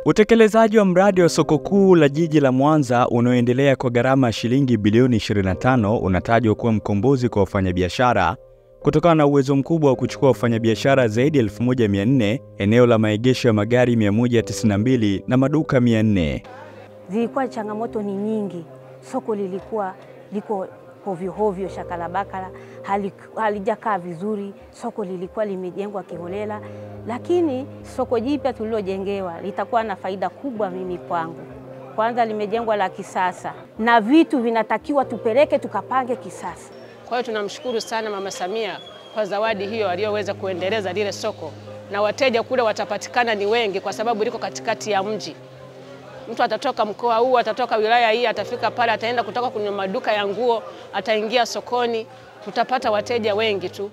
Utekelezaji wa mradi wa soko kuu la jiji la Mwanza unaoendelea kwa gharama ya shilingi bilioni 25 unatajwa kuwa mkombozi kwa wafanyabiashara kutokana na uwezo mkubwa wa kuchukua wafanyabiashara zaidi ya 1400, eneo la maegesho ya magari 192 na maduka 400. Zilikuwa changamoto ni nyingi. Soko lilikuwa liko hovyo shakalabakala, halijakaa vizuri. Soko lilikuwa limejengwa kiholela, lakini soko jipya tulilojengewa litakuwa na faida kubwa mimi kwangu. Kwanza limejengwa la kisasa na vitu vinatakiwa tupeleke tukapange kisasa. Kwa hiyo tunamshukuru sana Mama Samia kwa zawadi hiyo aliyoweza kuendeleza lile soko, na wateja kule watapatikana ni wengi kwa sababu liko katikati ya mji. Mtu atatoka mkoa huu, atatoka wilaya hii, atafika pale, ataenda kutoka kwenye maduka ya nguo, ataingia sokoni, tutapata wateja wengi tu.